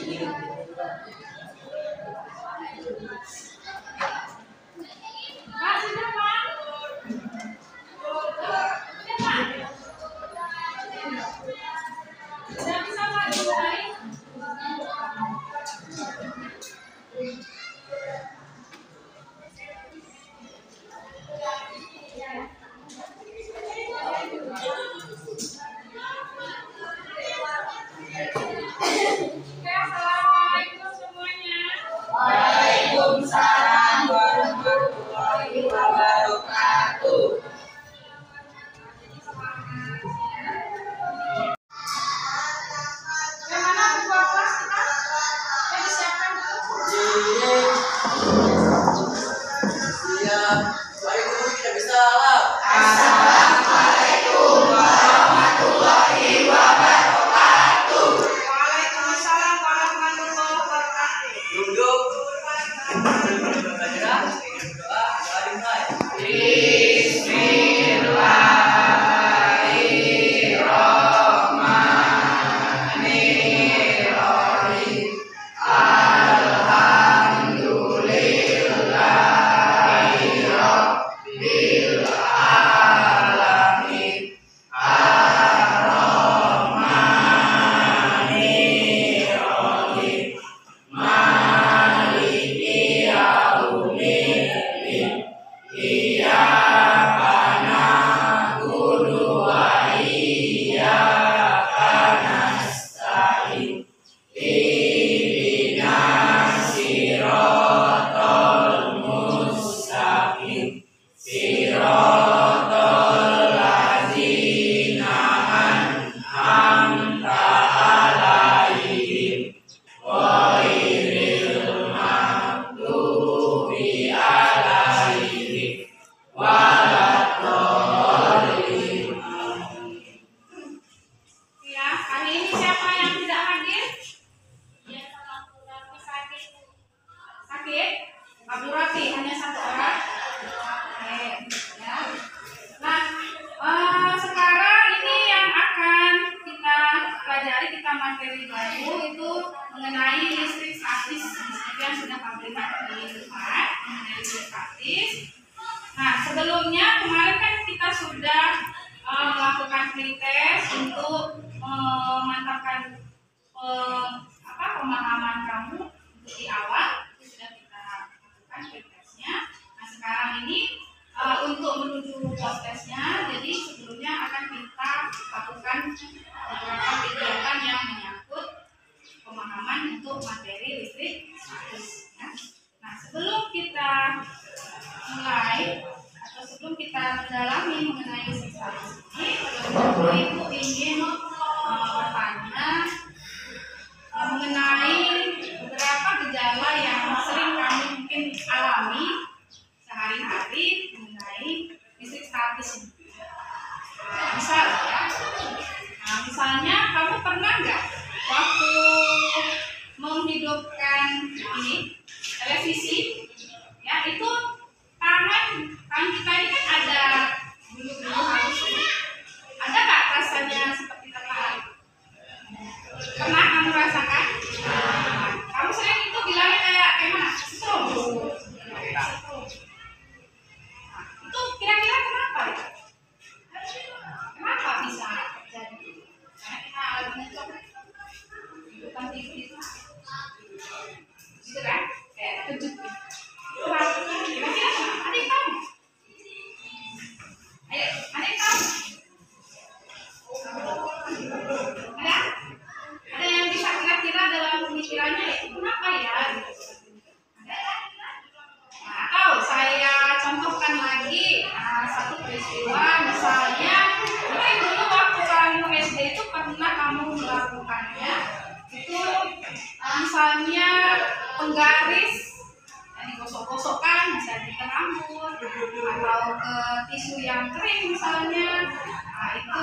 Assalamualaikum semuanya. Waalaikumsalam warahmatullahi wabarakatuh. Yang mana ketua kelas kita? Ya disiapkan dulu. Siap. Waalaikumsalam, kita bisa lah. Assalamualaikum warahmatullahi wabarakatuh. Waalaikumsalam warahmatullahi wabarakatuh. Duduk. Berdoa, dimulai. Bismillahirrahmanirrahim. Alhamdulillahi rabbil alamin. Ar-Rahmanir-Rahim. Maliki yaumiddin. Iyyaka na'budu wa iyyaka nasta'in. Ihdinas siratal mustaqim. Siratal ladzina an'amta 'alaihim ghairil maghdubi 'alaihim waladdallin. Ya, hari ini siapa yang tidak hadir? Ya, Abdul Rafi sakit. Sakit? Abdul Rafi hanya satu orang. Oke, ya. Nah, sekarang ini yang akan kita pelajari, kita materi baru itu mengenai listrik statis. Listrik yang sudah kami lihat di depan, mengenai listrik statis. Nah, sebelumnya kemarin kan kita sudah melakukan pretest untuk memantapkan pemahaman kamu untuk di awal. Itu sudah kita lakukan pretestnya. Nah, sekarang ini untuk menuju testnya, jadi sebelumnya akan kita lakukan beberapa kegiatan yang menyangkut pemahaman untuk materi listrik statis. Ya. Nah, sebelum kita mulai atau sebelum kita mendalami mengenai listrik statis ini, Ibu ingin bertanya mengenai beberapa gejala yang sering kami mungkin alami sehari-hari mengenai listrik statis ini. Misal ya, nah, misalnya kamu pernah nggak waktu menghidupkan ini televisi, ya itu tangan kita ini kan ada bulu-bulu halus. Ada nggak rasanya seperti tertarik? Pernah kamu rasakan? Kamu sering itu bilangnya kayak mana? Strom. Itu kira-kira kenapa ya? Kenapa bisa terjadi? Karena kita mencoba bukan TV itu, gitu kan? Kayak kejut. Kenapa? Kira-kira kenapa? Ada yang tahu? Ayo, ada yang tahu? Ada? Ada yang bisa kira-kira dalam pemikirannya itu kenapa ya? Nah, atau saya contohkan lagi satu peristiwa, misalnya mungkin dulu waktu kamu SD itu pernah kamu melakukannya itu misalnya penggaris yang digosok-gosokkan bisa di rambut atau ke tisu yang kering misalnya. Nah, itu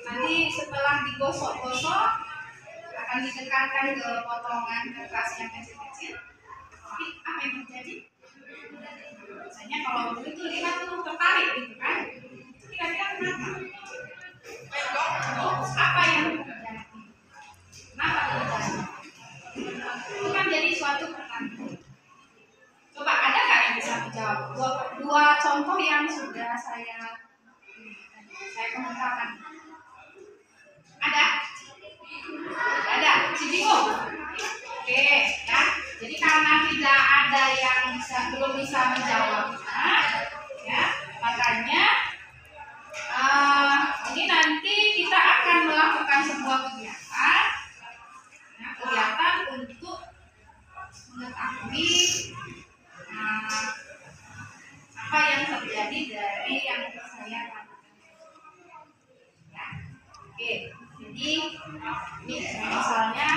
nanti setelah digosok-gosok akan didekatkan ke potongan kertas yang kecil-kecil. Tapi apa yang terjadi? Misalnya kalau dulu itu lihat tuh tertarik gitu kan? Kira-kira kenapa? Apa yang terjadi? Kenapa terjadi? suatu pertanyaan. Coba ada nggak yang bisa menjawab? Dua contoh yang sudah saya kemukakan. Ada? Ada? Si bingung? Oke, ya. Jadi karena tidak ada yang belum bisa menjawabnya, ya, makanya ini nanti kita akan melakukan sebuah kegiatan, ya, kegiatan untuk mengetahui apa yang terjadi dari yang saya katakan. Ya. Oke, jadi ini misalnya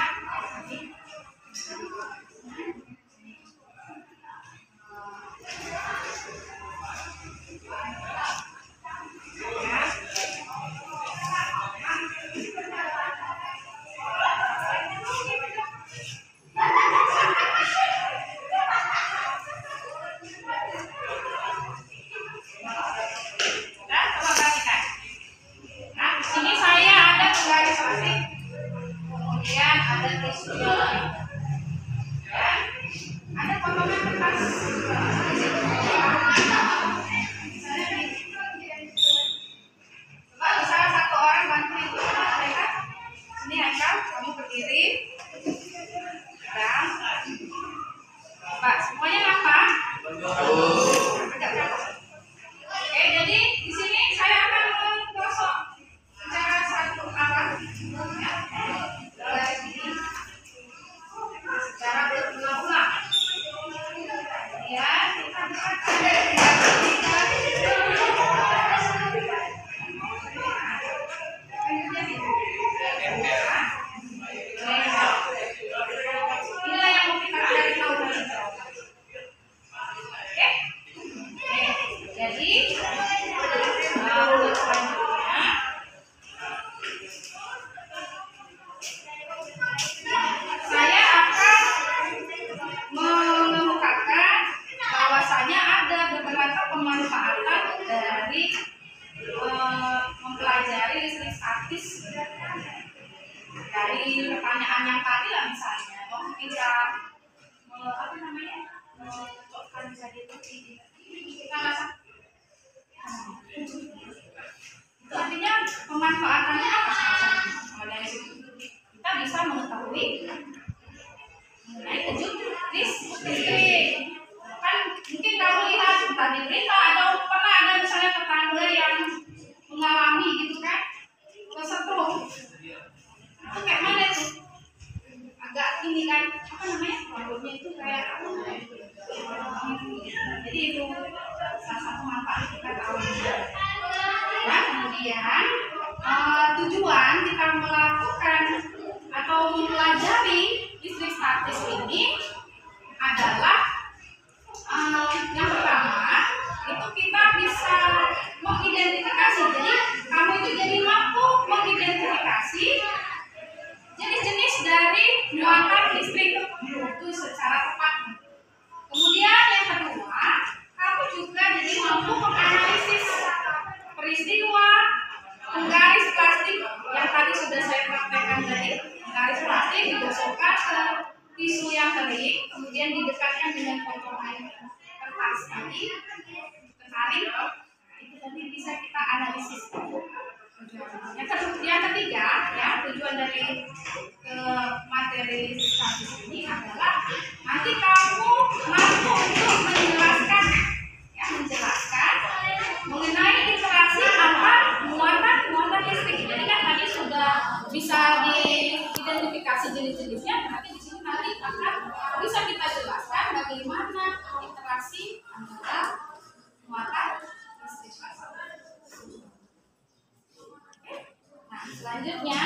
kemudian ada tisu, ya, ada potongan kertas. Coba misalnya satu orang bantuin mereka. Sini Haikal, kamu berdiri. Dan Pak, semuanya ngapa? Oke, jadi di sini saya akan menggosok secara satu alat. Dari sini secara berulang-ulang. Ya, kita bisa inilah yang mau kita cari tahu tadi. Oke? Jadi untuk selanjutnya saya akan mengemukakan bahwasanya ada beberapa pemanfaatan dari mempelajari listrik statis. Dari pertanyaan yang tadi lah misalnya, mau kita apa namanya, mencocokkan jadi kita rasa itu artinya pemanfaatannya apa saja. Dari situ kita bisa mengetahui mengenai kejut listrik. Kan mungkin kamu lihat entah di berita atau pernah ada misalnya tetangga yang mengalami gitu kan, kesetrum. Itu kayak mana tuh? Agak ini kan, apa namanya, rambutnya itu kayak apa namanya? Jadi itu salah satu manfaat kita tahu. Nah, kemudian tujuan kita melakukan atau mempelajari listrik statis ini adalah yang pertama itu kita bisa mengidentifikasi. Jadi kamu itu jadi mampu mengidentifikasi jenis-jenis dari muatan listrik itu secara tepat. Kemudian yang kedua, kamu juga jadi mampu menganalisis peristiwa penggaris plastik yang tadi sudah saya praktekkan tadi. Penggaris plastik digosokkan ke tisu yang kering, kemudian didekatkan dengan potongan kertas tadi, ditarik. Itu tadi bisa kita analisis. Yang ketiga, ya, tujuan dari materi statis ini adalah nanti kamu mampu untuk menjelaskan mengenai interaksi antar muatan listrik. Jadi kan tadi sudah bisa diidentifikasi jenis-jenisnya, nanti di sini nanti akan bisa kita jelaskan bagaimana interaksi antara muatan listrik. Nah, selanjutnya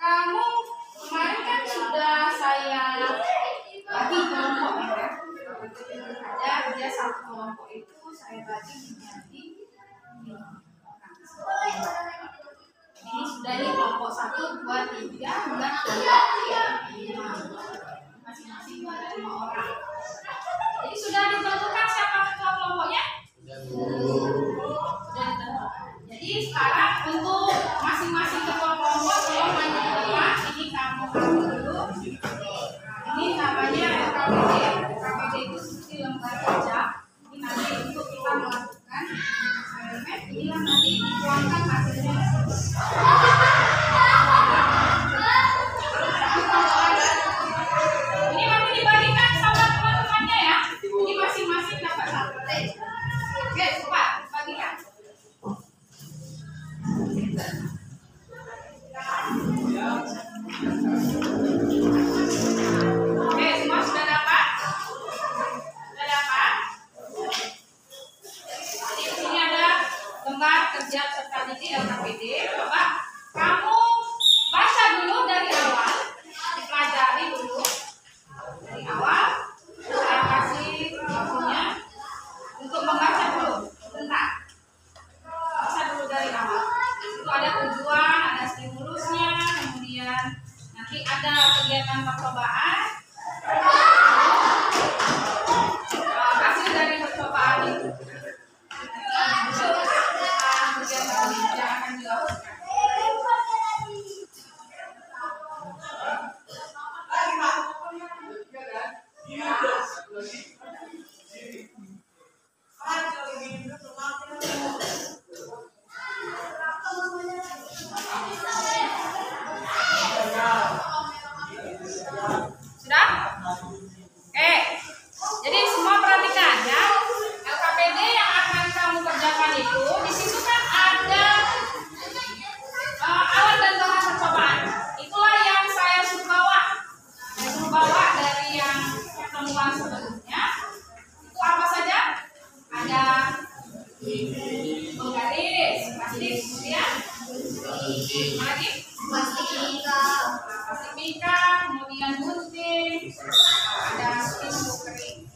kamu kemarin kan sudah saya bagi kelompok ya. Ada satu kelompok itu saya bagi menjadi ini sudah nih kelompok 1, 2, 3, 4, 5 masing-masing ada 5 orang. Jadi sudah Jadi sekarang untuk masing-masing ketua kelompok tolong maju ke depan. Ini kamu dulu. Ini namanya LKPD. LKPD itu seperti lembar kerja. Ini nanti untuk kita melakukan assignment. Inilah nanti dituangkan hasilnya. Ini nanti dibagikan sama teman-temannya ya. Ini masing-masing dapat satu. Oke, coba bagikan. Oke, semua sudah dapat? Sudah dapat? Jadi di sini ada lembar kerja peserta didik LKPD. Coba kamu baca dulu dari awal, dipelajari dulu dari awal. Saya kasih bukunya untuk membaca dulu. Bentar. Baca dulu dari awal. Itu ada tujuan, ada stimulusnya, kemudian nanti ada kegiatan percobaan. Hasil dari percobaan itu kegiatan yang akan dilakukan. Sudah? Oke. Jadi semua perhatikan ya. LKPD yang akan kamu kerjakan itu di situ kan ada alat dan bahan percobaan. Itulah yang saya suruh bawa. Saya suruh bawa dari yang pertemuan sebelumnya. Itu apa saja? Ada penggaris, plastik, kemudian apa lagi? Plastik mika, kemudian gunting, ada tisu kering.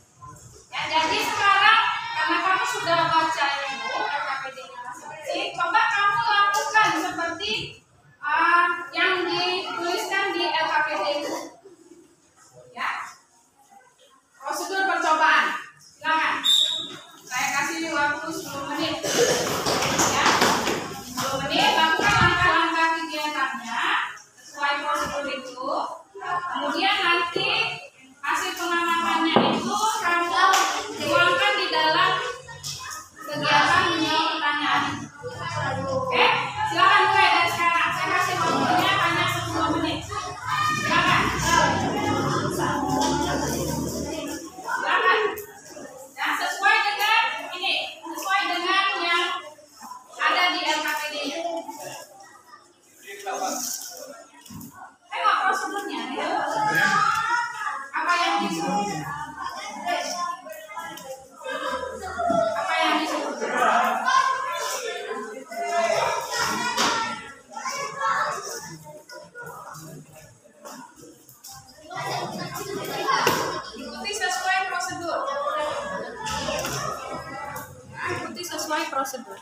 Ya, jadi sekarang karena kamu sudah baca itu LKPD-nya masing-masing, coba kamu lakukan seperti yang dituliskan di LKPD itu. Ya, prosedur percobaan. Silakan. Saya kasih waktu 10 menit. Ya, 10 menit lakukan langkah-langkah kegiatannya sesuai prosedur itu. Kemudian nanti hasil pengamatannya itu kamu tuangkan di dalam kegiatan menjawab pertanyaan. Oke, silakan mulai dari sekarang. Saya kasih waktunya hanya 10 menit. Silakan. Silakan. Ya, sesuai dengan ini, sesuai dengan yang ada di LKPD-nya. Tengok prosedurnya ya. Apa yang disuruh? Apa yang disuruh? Ikuti sesuai prosedur. Ikuti sesuai prosedur.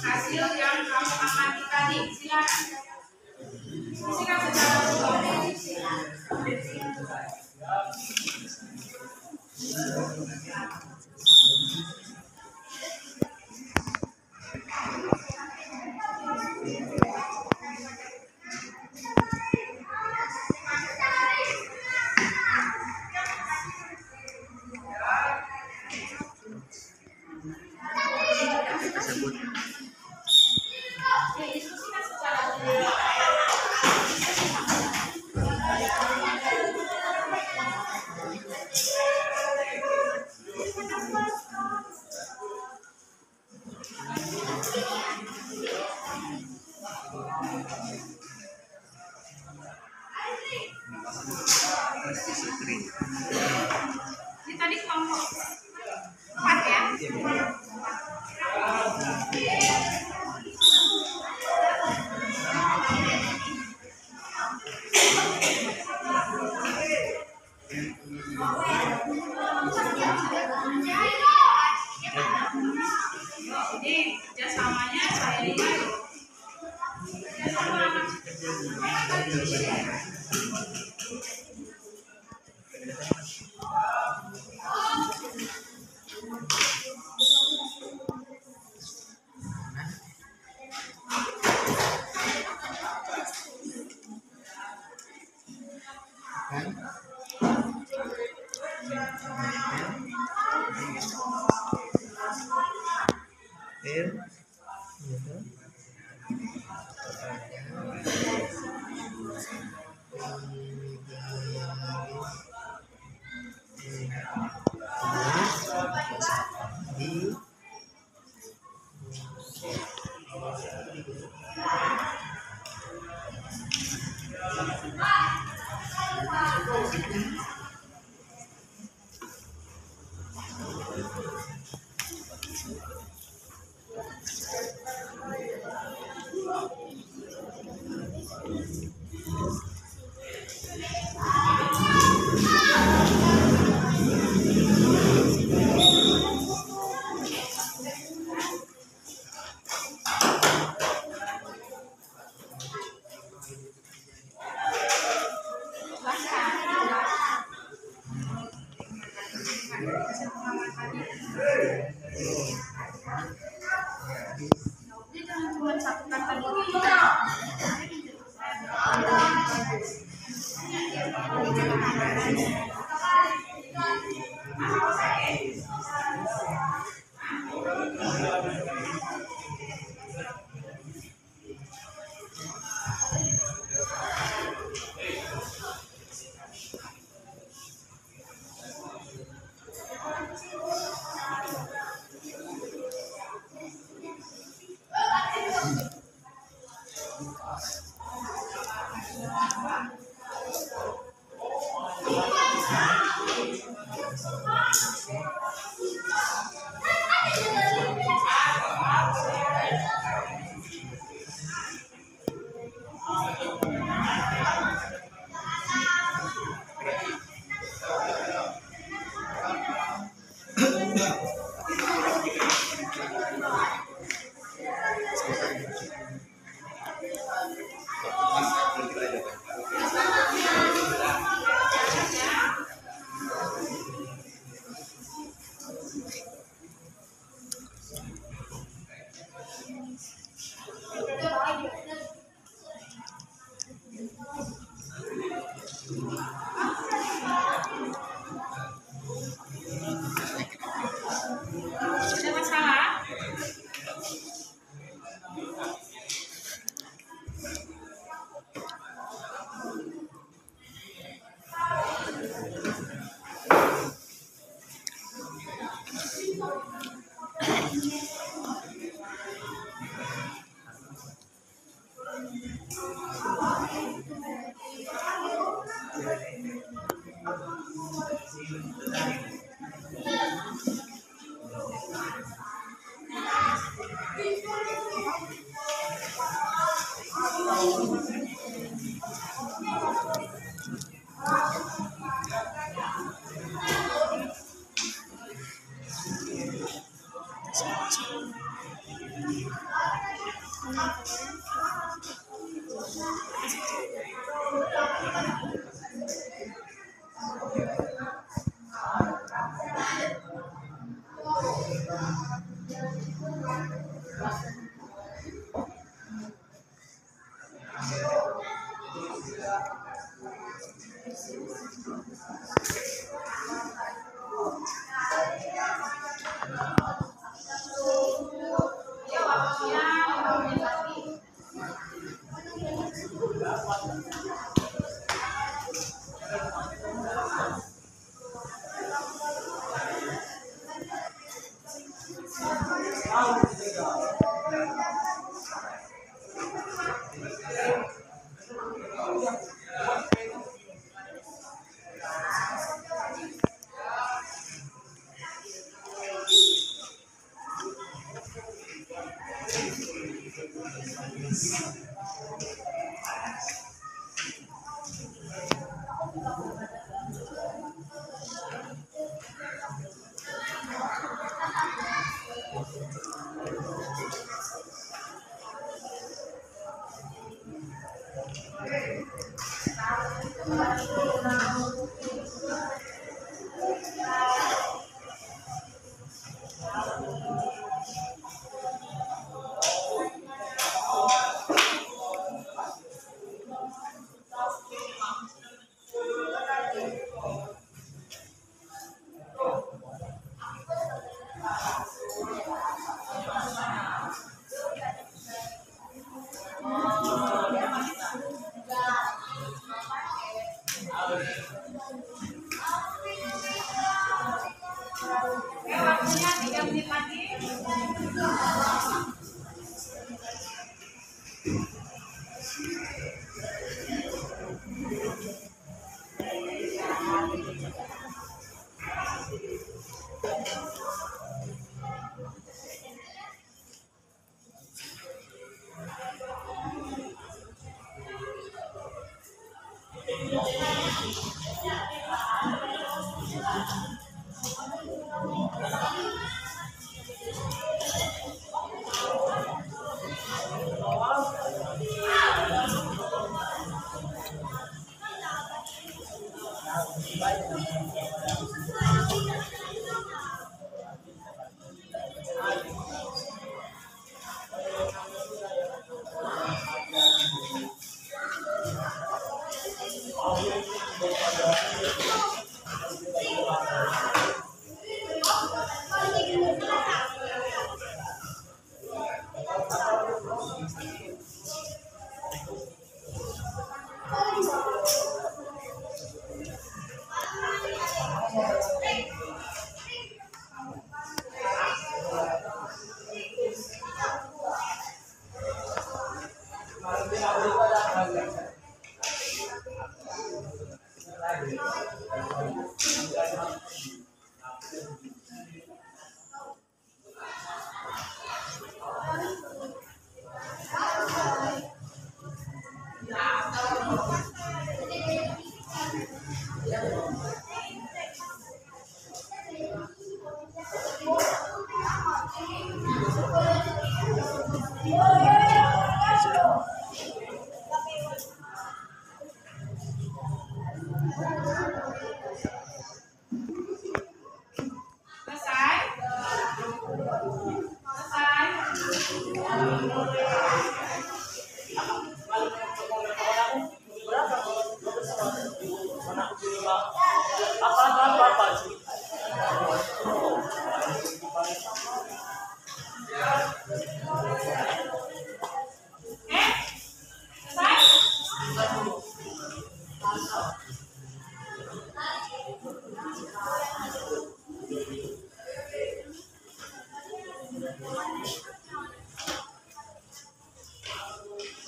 Hasil yang kamu amati tadi, silakan. Silakan secara berkelompok. Diskusikan secara berkelompok. Ini tadi kelompok 4 ya. Jadi kerjasamanya saya lihat kerjasama Jadi jangan cuma satu kata dulu. Ada masalah? Ya, waktunya 5 menit lagi. Ya, waktunya 3 menit lagi. Selesai? Selesai?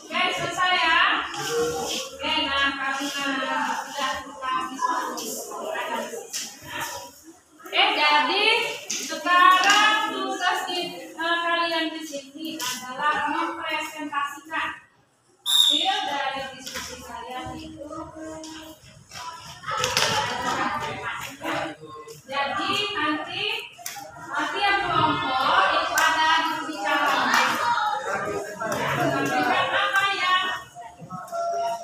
Oke, selesai ya. Oke, nah karena sudah kita visualisasi. Oke, jadi sekarang tugas kalian di sini adalah mempresentasikan hasil dari diskusi kalian itu. Jadi nanti yang kelompok itu ada berbicara. Sampaikan apa yang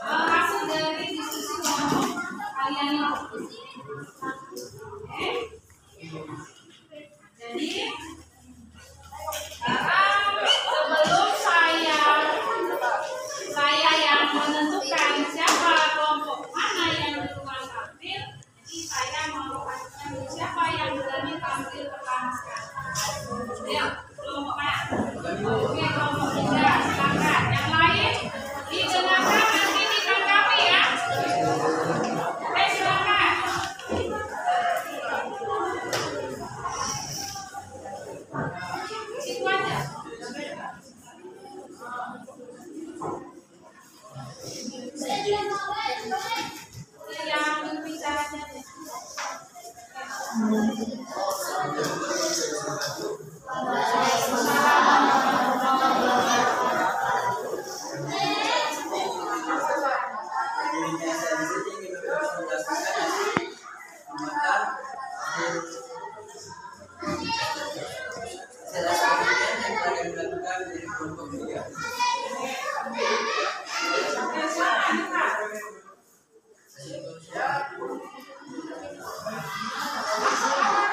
hasil dari diskusi kelompok kalian itu. Oke. Jadi sekarang sebelum saya yang menentukan siapa kelompok mana yang duluan tampil, jadi saya mau kasihkan siapa yang berani tampil pertama sekali. Ayo, kelompok mana? Oke, kelompok 3, silakan. Yang lain didengarkan nanti ditanggapi ya. Oke, silakan. Situ aja. Yang berbicara saja.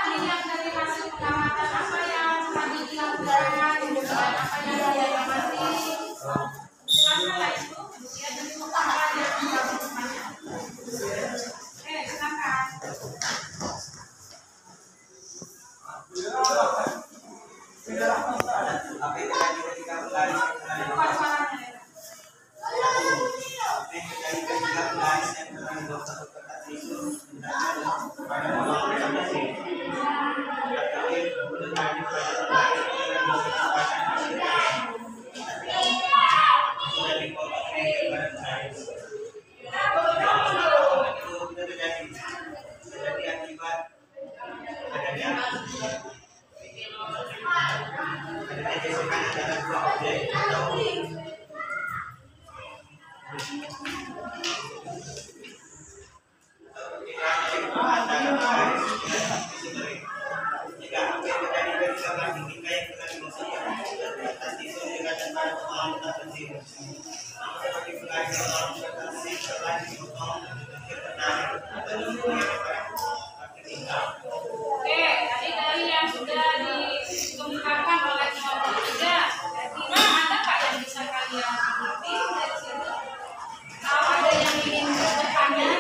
Dilihat dari hasil pengamatan apa yang tadi dilakukan, kemudian apa yang dia amati. Silakanlah itu, kemudian dari pengamatan yang dilakukannya. Oke, silakan. Bukan suaranya. Oke, tadi dari yang sudah dikemukakan oleh kelompok 3, kira ada nggak yang bisa kalian amati dari situ? Kalau ada yang ingin bertanya,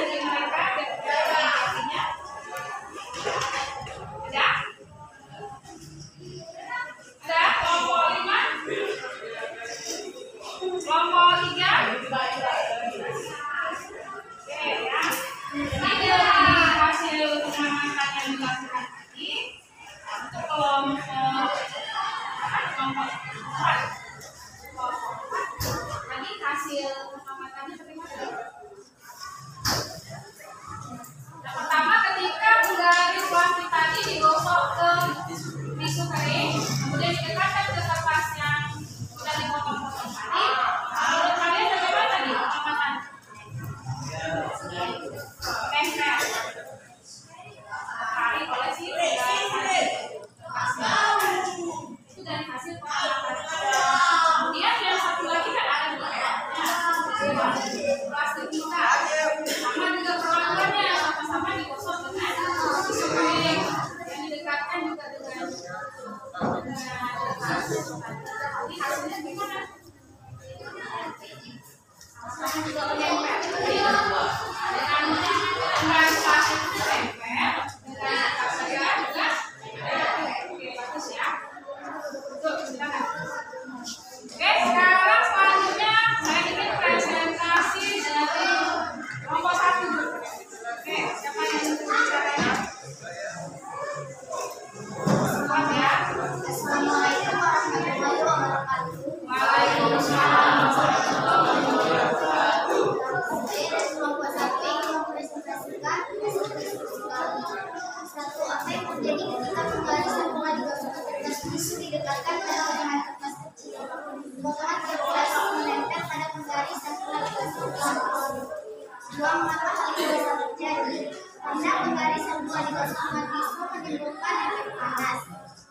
mengapa hal ini bisa terjadi? Karena penggarisan buah di kosongan tisu menimbulkan efek panas.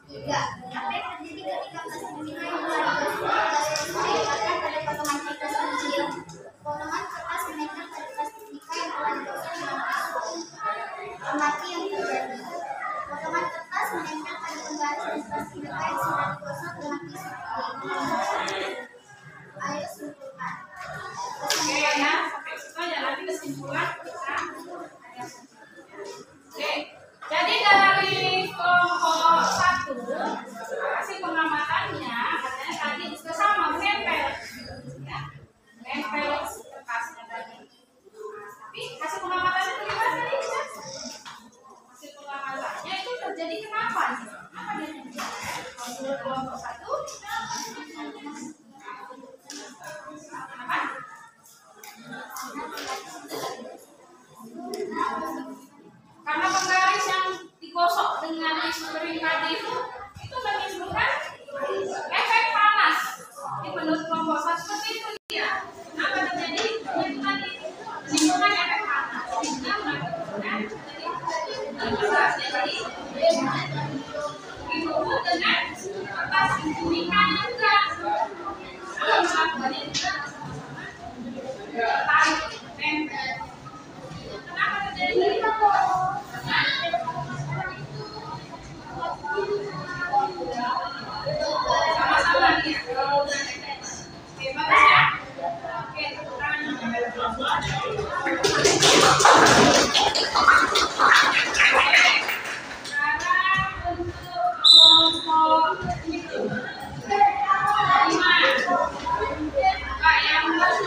3. Apa yang terjadi ketika plastik mineral yang telah digosok ditempatkan pada potongan kertas kecil? Potongan kertas menempel pada plastik mineral yang telah digosok dengan tisu. Amati yang terjadi. Potongan kertas menempel pada penggarisan plastik mineral yang sudah digosok dengan tisu. Ayo simpulkan. Oke ya, sampai situ aja, nanti kesimpulan kita ada. Oke, jadi dari kelompok 1 hasil pengamatannya katanya tadi juga sama, menempel ya, menempel kertasnya tadi. Tapi hasil pengamatannya bagaimana tadi ya? Hasil pengamatannya itu terjadi kenapa? Apa dia terjadi? Kalau kelompok 1 karena penggaris yang digosok dengan tisu kering tadi itu menimbulkan efek panas. Di menurut kelompok 1 seperti itu ya. Apa terjadi? Itu tadi menimbulkan efek panas. Sehingga mengakibatkan jadi dihubung dengan kertas kimia juga. Melakukannya juga tarik nempel. Kenapa terjadi? Sama-sama nih. Oke, bagus ya. Oke, tepuk tangan. Sekarang untuk kelompok 5. Kak, yang lagi.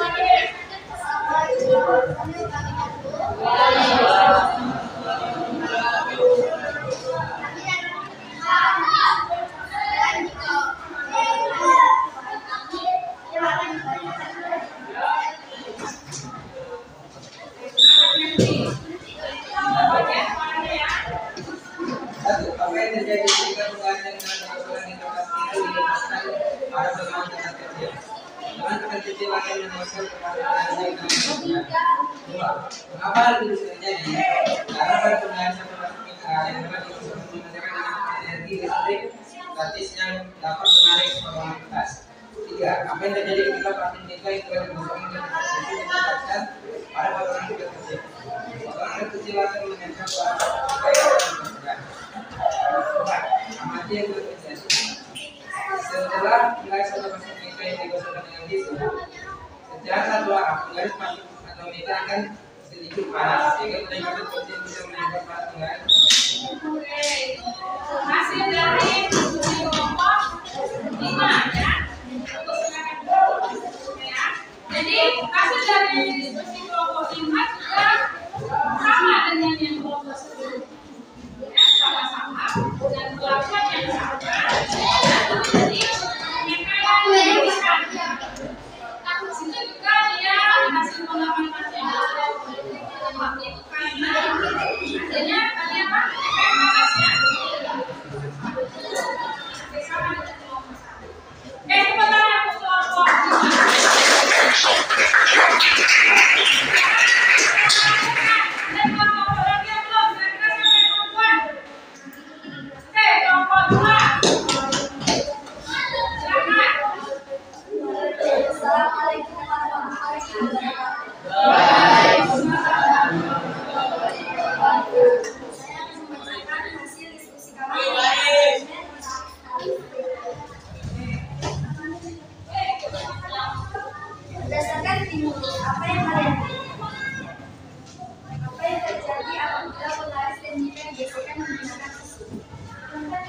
Apa yang terjadi jika penggarisan dengan kosongan di tempat tisu dilepaskan pada potongan kertas kecil? Potongan kertas kecil akan menembuskan kepada penggaris yang telah digosok. 2. Mengapa hal itu bisa terjadi? Karena pada penggarisan plastik mineral yang telah digosok menggunakan energi listrik statis yang dapat menarik potongan kertas. 3. Apa yang terjadi ketika plastik mineral yang telah digosok dengan kertas kecil ditempatkan pada potongan kertas kecil? Potongan kertas kecil akan menempel pada plastik yang telah digosok. Amati yang terjadi. Setelah penggaris atau plastik mineral yang digosokkan dengan tisu, secara sadar penggaris plastik atau mineral akan sedikit panas sehingga penembakan kecil bisa menembak pada penggaris. Oke, hasil dari kelompok 5 ya. Ya. Jadi hasil dari kelompok 5 juga sama dengan yang kelompok sebelumnya. Ya, sama-sama dan melakukan yang sama. Jadi penyempalan yang bisa. Situ juga dia hasil pengamatannya itu karena adanya tadi apa? Efek panas ya. Sama dengan kelompok 1. Tepuk tangan untuk kelompok 5. Dan kelompok lagi yang belum, kira-kira sampai perempuan. Oke, kelompok 2. Silakan. Assalamualaikum warahmatullahi wabarakatuh. Saya akan membacakan hasil diskusi kami. Berdasarkan timur, apa yang kalian lihat? Apa yang terjadi apabila penggaris dan mineral digeserkan menggunakan tisu? Kertas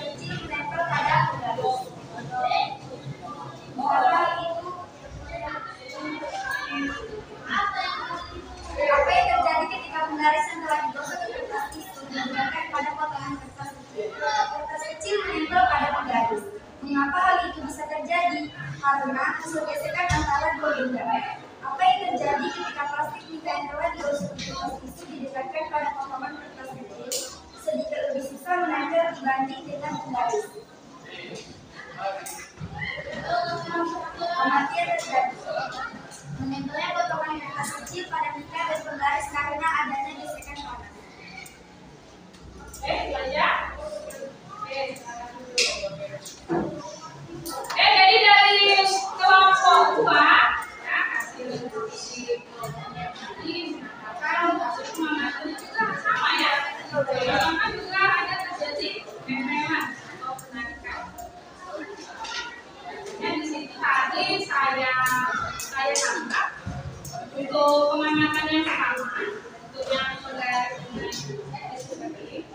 kecil menempel pada penggaris. Apa yang terjadi ketika penggaris yang telah digosok dengan kertas tisu digunakan pada potongan kertas kecil? Kertas kecil menempel pada penggaris. Mengapa hal itu bisa terjadi? Karena hasil gesekan antara dua benda. Apa yang terjadi ketika plastik mineral yang telah digosok dengan kertas tisu didekatkan pada potongan kertas kecil? Sedikit lebih susah menempel dibanding dengan penggaris. saya tangkap untuk pengamatan yang sama untuk yang saudara dengan SPP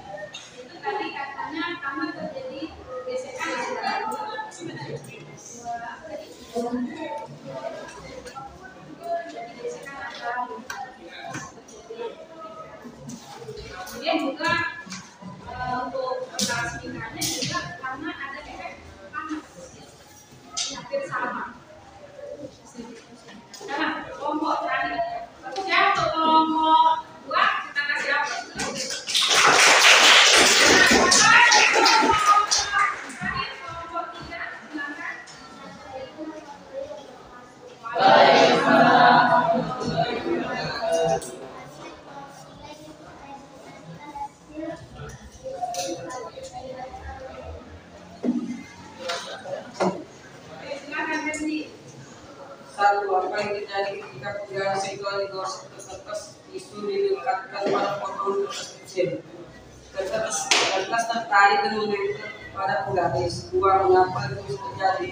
itu tadi katanya kamar terjadi gesekan antara dua kemudian juga untuk transmisinya juga karena ada efek panas hampir sama. Nah, kelompok tadi ya untuk kelompok 2 kita kasih apa dulu? Kelompok 3 silakan. Silakan Randy. Satu, apa yang terjadi ketika penggunaan seksual di luar kertas isu dilekatkan pada formulir kertas kecil. Kertas tertarik dan menempel pada penggaris. Dua, mengapa itu terjadi?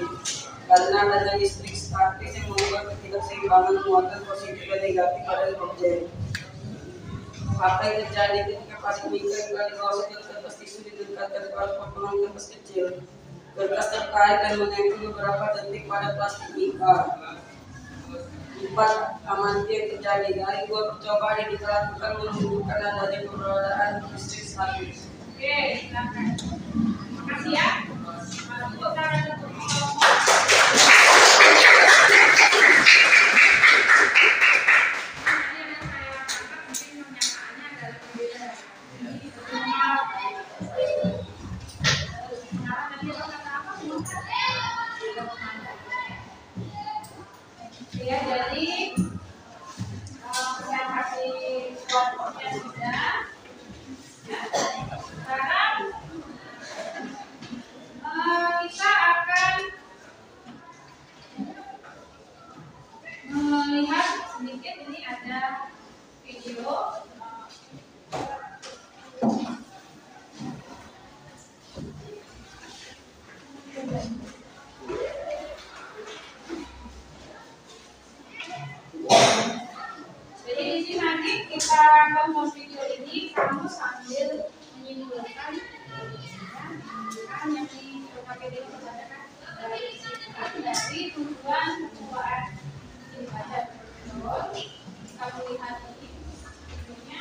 Karena adanya listrik statis yang membuat ketidakseimbangan muatan positif dan negatif pada objek. Apa yang terjadi ketika plastik mika yang di bawah kertas tisu dilekatkan pada formulir kertas kecil? Kertas tertarik dan menempel beberapa detik pada plastik mika. 4. Amati yang terjadi dari 2 percobaan yang kita lakukan menunjukkan adanya keberadaan listrik statis. Oke, silakan. Makasih ya. Untuk tangan untuk ya, jadi presentasi kelompoknya sudah. Ya. Sekarang kita akan melihat sedikit, ini ada video. Jadi di sini nanti kita tonton video ini, kamu sambil menyimpulkan yang dipakai di percakapan dari tujuan ibadah. Kita melihat ini videonya.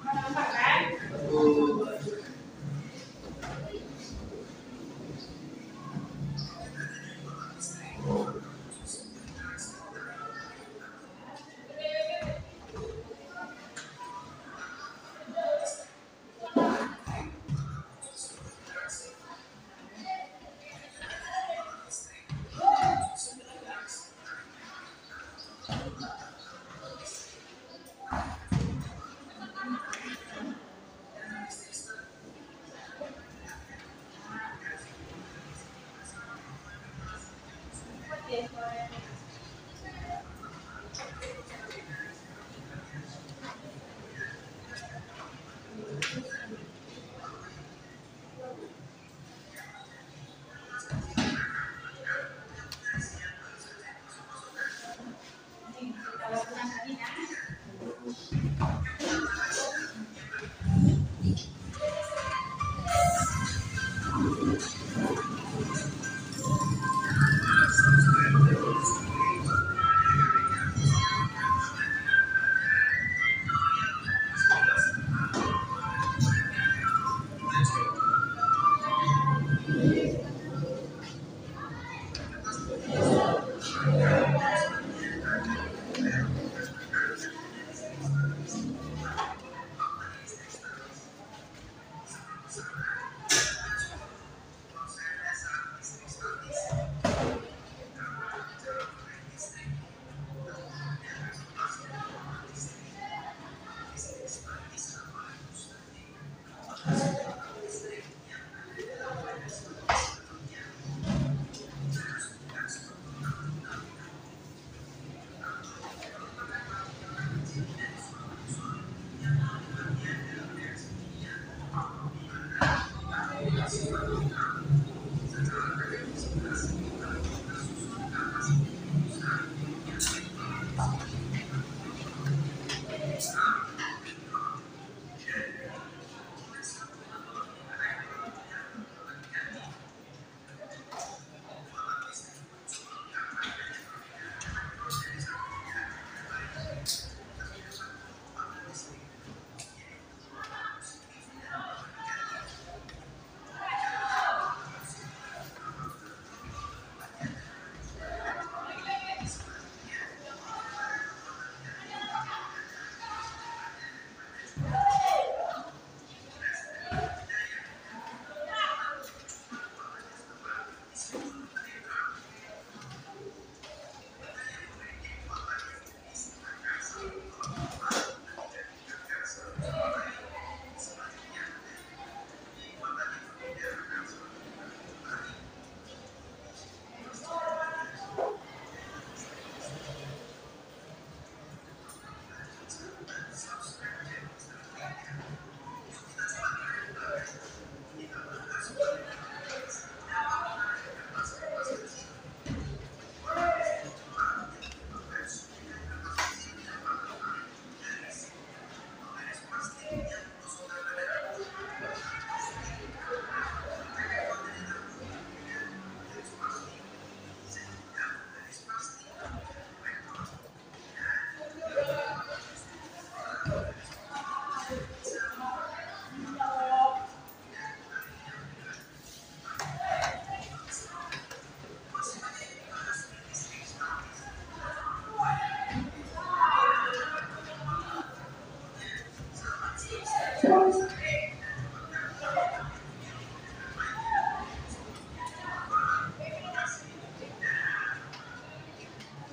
Nampak kan? Kita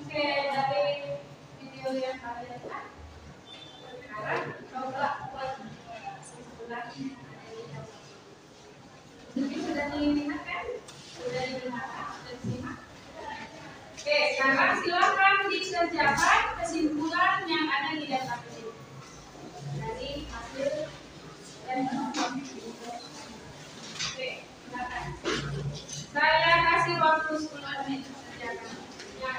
Oke, dari video yang kalian lihat, sekarang coba buat kesimpulan. Ini sudah dilihat kan? Sudah dilihat, sudah disimak. Oke, sekarang silakan dikerjakan kesimpulan yang ada di daftar ini. Dari hasil dan penonton. Oke, silakan. Saya kasih waktu 10 menit kerjakan. Ya.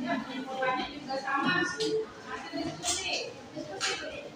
Ya, infokannya juga sama. Hasil diskusi. Diskusi.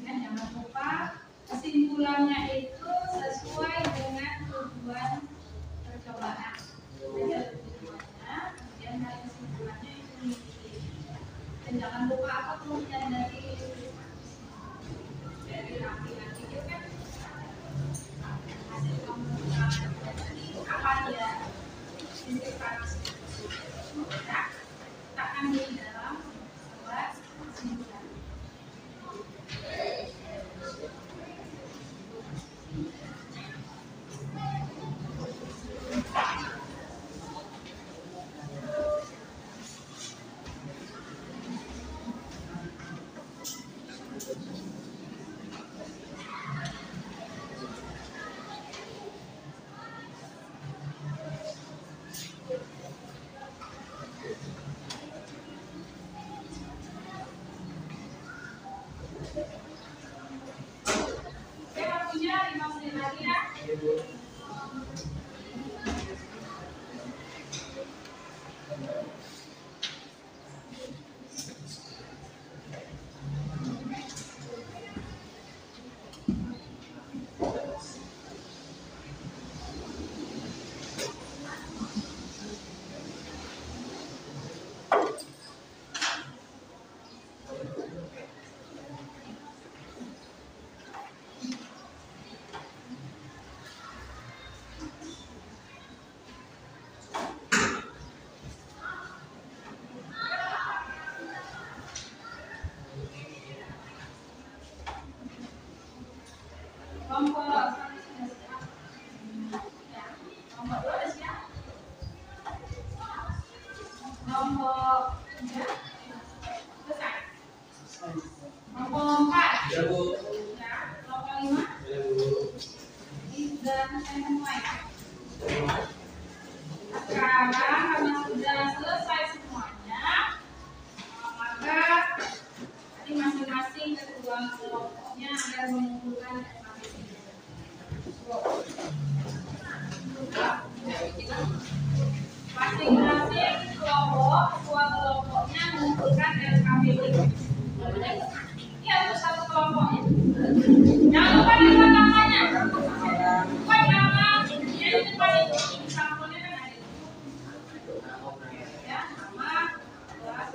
Jangan lupa kesimpulannya itu sesuai dengan tujuan percobaan. Ada tujuannya, kemudian dari kesimpulannya itu mengikuti. Dan jangan lupa apa kemudian dari rapi-rapi itu kan hasil pemeriksaan apa dia identifikasi. Nah, letakkan di dalam sebuah kesimpulan. Saya punya 5 menit lagi ya. Kelompok 1 sudah siap. Ya. Kelompok 2 sudah siap. Kelompok 3 selesai. Kelompok 4 ya. Kelompok 5 sudah selesai semua ya. Sekarang karena sudah selesai semuanya, maka tadi masing-masing kedua kelompoknya akan mengumpulkan masing-masing kelompok, ketua kelompoknya mengumpulkan LKPD. Ini untuk satu kelompoknya. Jangan lupa dibuat namanya. Buat nama, dia di depan itu. Sampulnya kan ada. Ya, nama, kelas,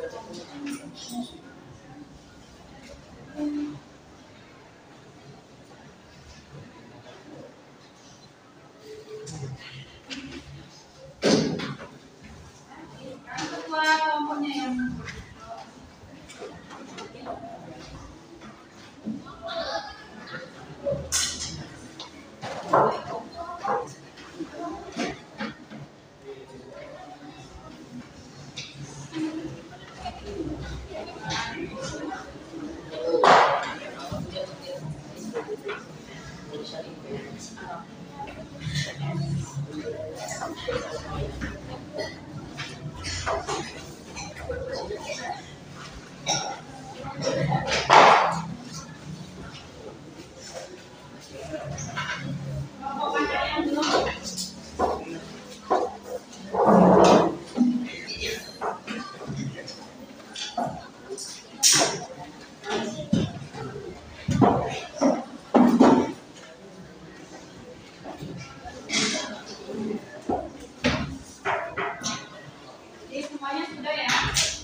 Semuanya sudah ya?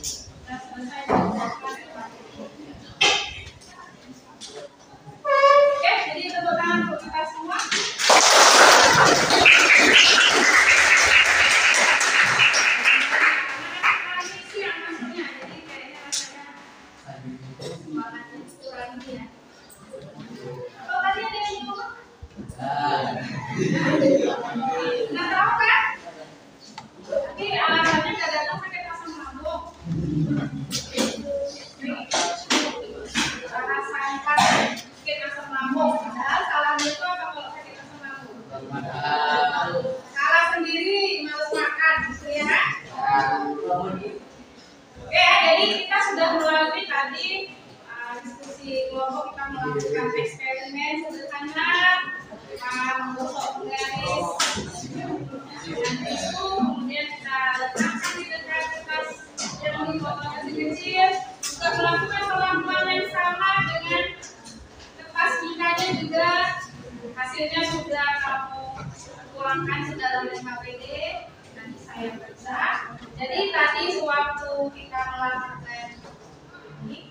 Sudah selesai mengerjakan materi. Oke, jadi tepuk tangan untuk kita semua. Nggak tahu kan? Tapi alasannya nggak datang sakit asam lambung. Alasan sakit asam lambung. Padahal salahnya itu apa kalau sakit asam lambung? Salah sendiri, malas makan, gitu ya. Oke, jadi kita sudah melalui tadi diskusi kelompok, kita melakukan eksperimen sederhana, menggosok penggaris dan tisu, kemudian kita letakkan di dekat kertas yang dipotong kecil-kecil, juga melakukan perlakuan yang sama dengan kertas nikahnya juga. Hasilnya sudah kamu tuangkan ke dalam HPD, nanti saya periksa. Jadi tadi sewaktu kita melakukan ini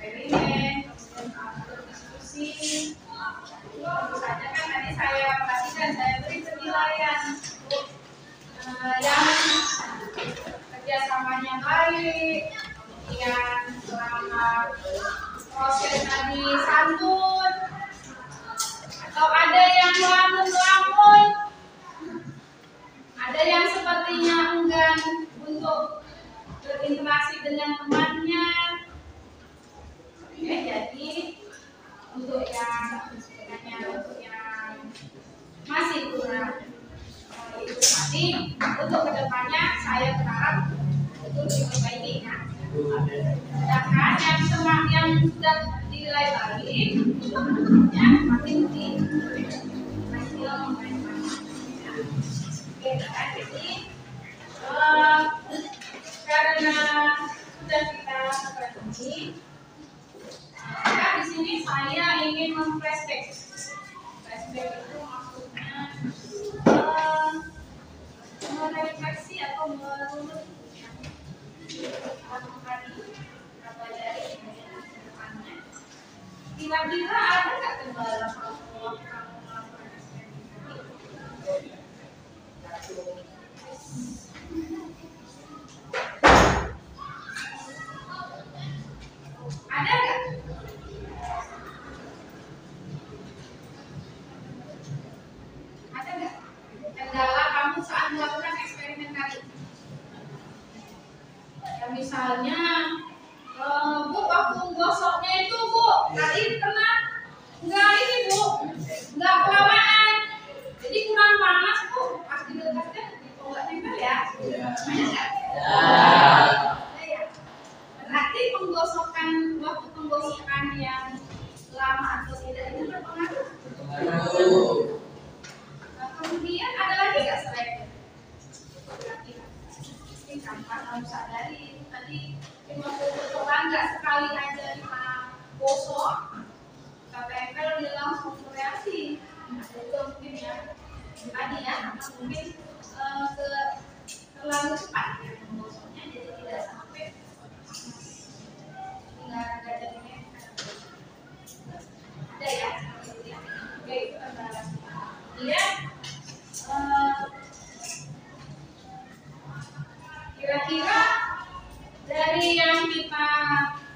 eksperimen, kemudian berdiskusi, tentu saja kan tadi saya perhatikan, saya beri penilaian untuk yang kerjasamanya baik, kemudian selama proses tadi santun, atau ada yang lamun-lamun, ada yang sepertinya enggan untuk berinteraksi dengan temannya. Oke, jadi untuk yang masih kurang itu tadi, untuk kedepannya saya berharap itu diperbaiki ya. Sedangkan yang sudah dinilai baik, ya makin di jadi karena sudah kita seperti maka di sini saya ingin memflashback. Flashback itu maksudnya merefleksi atau merunut mempelajari depannya. Kira-kira ada nggak kendala kalau kamu melakukan eksperimen? Ada nggak? Ada nggak kendala kamu saat melakukan eksperimen tadi? Ya misalnya, Bu, waktu gosoknya itu Bu, tadi kena nggak ini Bu, nggak kelamaan, jadi kurang panas Bu, pas didekatkan nggak nempel ya? Ada nggak? Berarti waktu penggosokan yang lama atau tidak itu berpengaruh. Nah, kemudian ada lagi nggak selain itu? Ini tanpa kamu sadari itu tadi waktu berperan nggak sekali aja kita gosok, kita tempel dia langsung bereaksi. Ada juga mungkin ya tadi ya, mungkin terlalu cepat ya menggosoknya, jadi tidak sampai nggak jadi ada ya. Oke, itu kendala. Kemudian kira-kira dari yang kita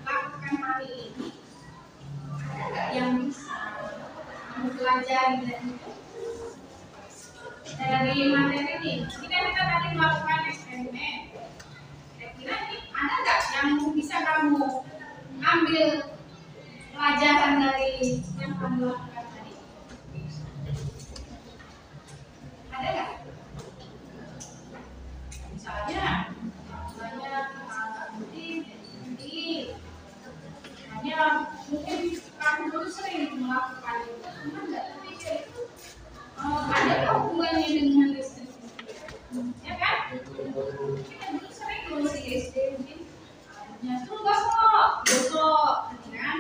lakukan hari ini ada nggak yang bisa kamu pelajari dari materi ini? Ini kan kita tadi melakukan eksperimen. Kira-kira ini ada nggak yang bisa kamu ambil pelajaran dari yang kamu lakukan tadi? Ada nggak? Misalnya hanya mungkin kamu dulu sering melakukan itu, cuma nggak terpikir itu ada hubungannya dengan listrik, ya kan? Kita dulu sering nulis di SD mungkin, ya tuh gosok, kan?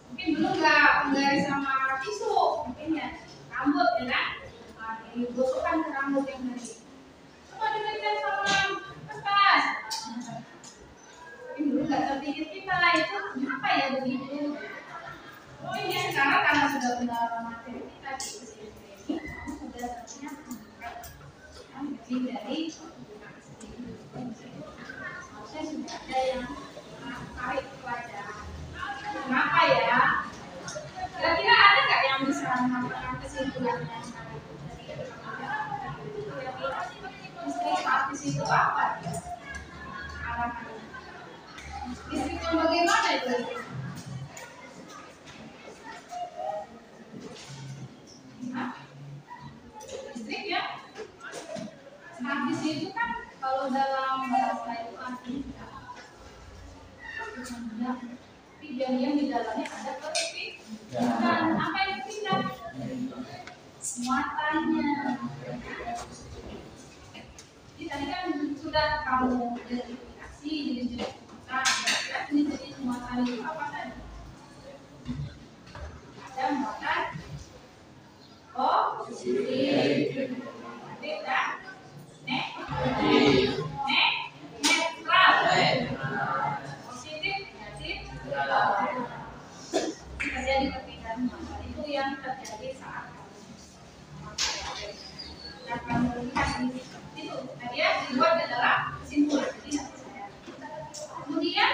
Mungkin dulu nggak penggaris sama tisu. ada yang tarik pelajaran. Kenapa ya? Kira-kira ada nggak yang bisa mengatakan kesimpulannya? Kira-kira listrik artis itu apa? Arahnya. Listrik yang bagaimana itu? Listrik ya? Artis itu kan kalau dalam bahasa itu artinya tapi yang di dalamnya ada dan apa yang pindah? Muatannya. Jadi tadi kan sudah kamu identifikasi jenis-jenis muatan. Jenis-jenis muatan itu apa saja? Ada muatan positif, dan netral. Positif, negatif, terjadi perbedaan muatan itu yang terjadi saat kamu lihat itu tadi ya dibuat adalah kesimpulan. Kemudian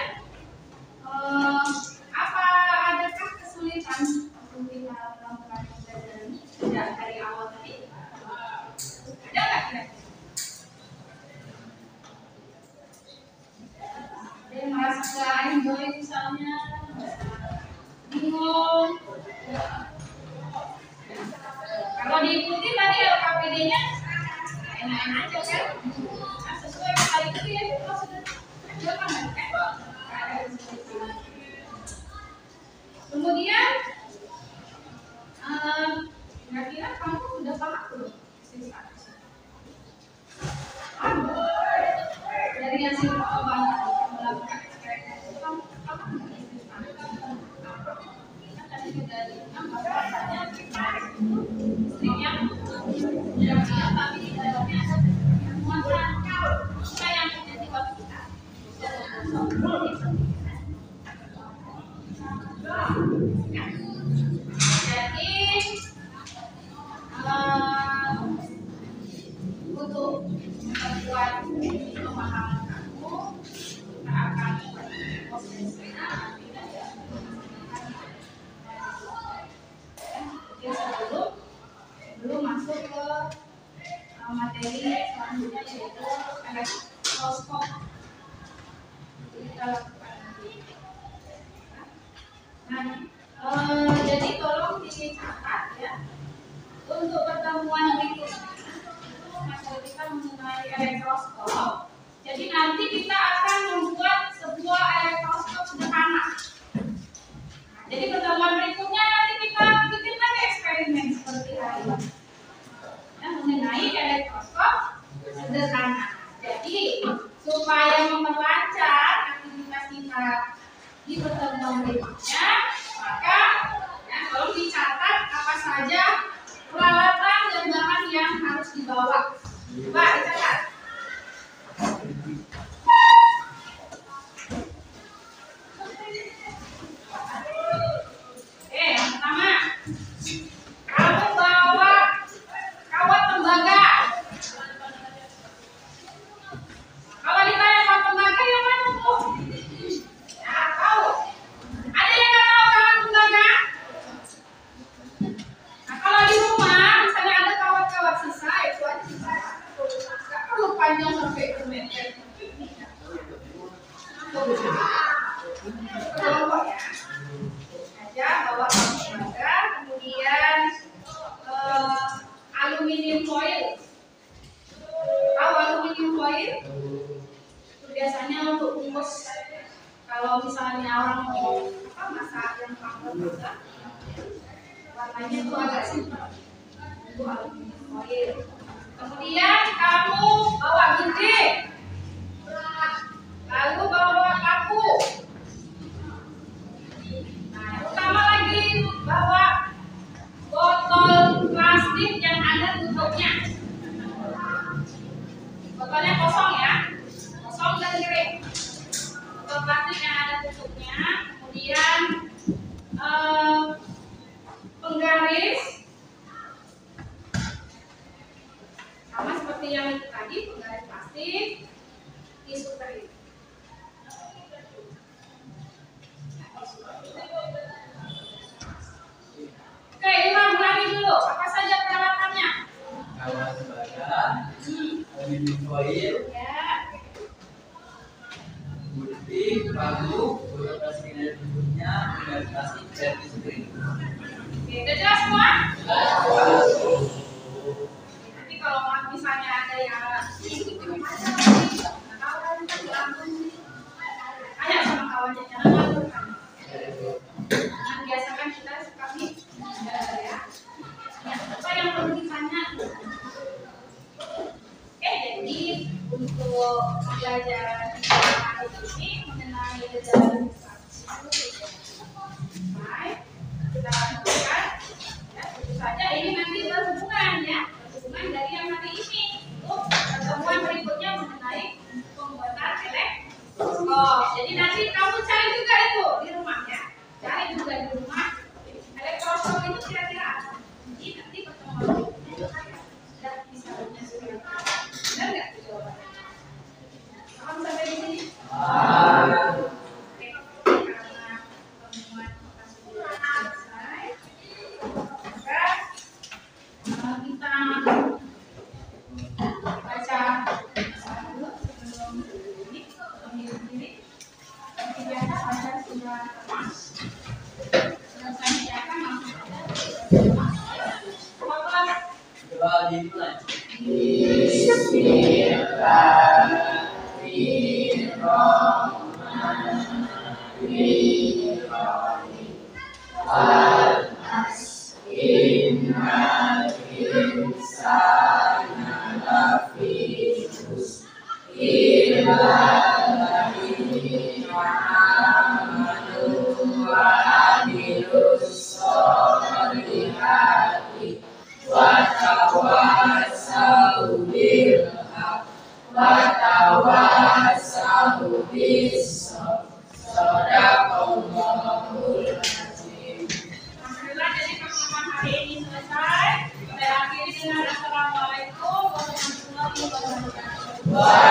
apa adakah kesulitan untuk kita melakukan pembelajaran tidak dari awal tadi? Ada nggak kira-kira? Ada yang merasa nggak enjoy misalnya, bingung. Kalau diikuti tadi LKPD-nya enak-enak aja kan? Nah, sesuai hal itu ya kita sudah jawaban kan? Kemudian kira-kira kamu sudah paham belum? Dari yang coba melakukan eksperimen kamu paham nggak? Tadi sudah bahasanya listriknya tapi di dalamnya ada muatan apa yang terjadi waktu kita jadi untuk memperkuat pemahaman kamu kita akan proses sebelum masuk ke materi selanjutnya yaitu elektroskop. Kita lakukan nanti. Nah, jadi tolong dicatat ya untuk pertemuan berikutnya materi kita mengenai elektroskop. Jadi nanti kita akan membuat sebuah elektroskop sederhana. Jadi pertemuan berikutnya nanti kita bikin lagi eksperimen seperti hari ini. Mengenai elektroskop sederhana. Jadi supaya memperlancar aktivitas kita di pertemuan berikutnya, maka tolong dicatat apa saja peralatan dan bahan yang harus dibawa. Coba dicatat. Yang pertama, kamu bawa kawat tembaga. Kalau ditanya kawat tembaga yang mana tuh? Ya, tahu. Ada yang nggak tahu kawat tembaga? Nah, kalau di rumah misalnya ada kawat-kawat sisa, itu aja sisa. Nggak perlu panjang sampai ke meter. Bawa ya. Aja bawa kawat tembaga, kemudian aluminium foil. Tahu aluminium foil? Itu biasanya untuk bungkus kalau misalnya orang mau masak yang masak, warnanya itu agak simpel. Itu aluminium foil. Kemudian kamu bawa gunting, lalu bawa paku. Nah, yang utama lagi bawa botol plastik yang ada tutupnya. Botolnya kosong ya, kosong dan kering. Botol plastik yang ada tutupnya. Kemudian penggaris, sama seperti yang itu tadi, penggaris plastik, tisu kering. lalu birokrasi dari bentuknya birokrasi dari sendiri. Oke, udah jelas semua? Nanti kalau misalnya ada yang tanya sama kawannya, jangan malu kan. Nah, biasa kan kita suka nih, ya. Apa yang perlu ditanya? Jadi untuk pembelajaran hari ini mengenai gejala distraksi, baik, kita lanjutkan. Ya, tentu saja ini nanti berhubungan ya, berhubungan dari yang hari ini. Untuk pertemuan berikutnya mengenai pembuatan elektroskop. Jadi nanti kamu cari juga itu di rumah ya, cari juga di rumah. Elektroskop itu kira-kira apa? Jadi nanti pertemuan berikutnya sudah bisa menyelesaikan. Benar nggak jawabannya? Paham sampai di sini? Oke, karena pertemuan sudah selesai, maka kita baca dulu sebelum ini ambil diri. Kita baca sudah selesai ya kan langsung. Coba dimulai. Alhamdulillah, jadi pertemuan hari ini selesai. Saya akhiri dengan assalamualaikum warahmatullahi wabarakatuh.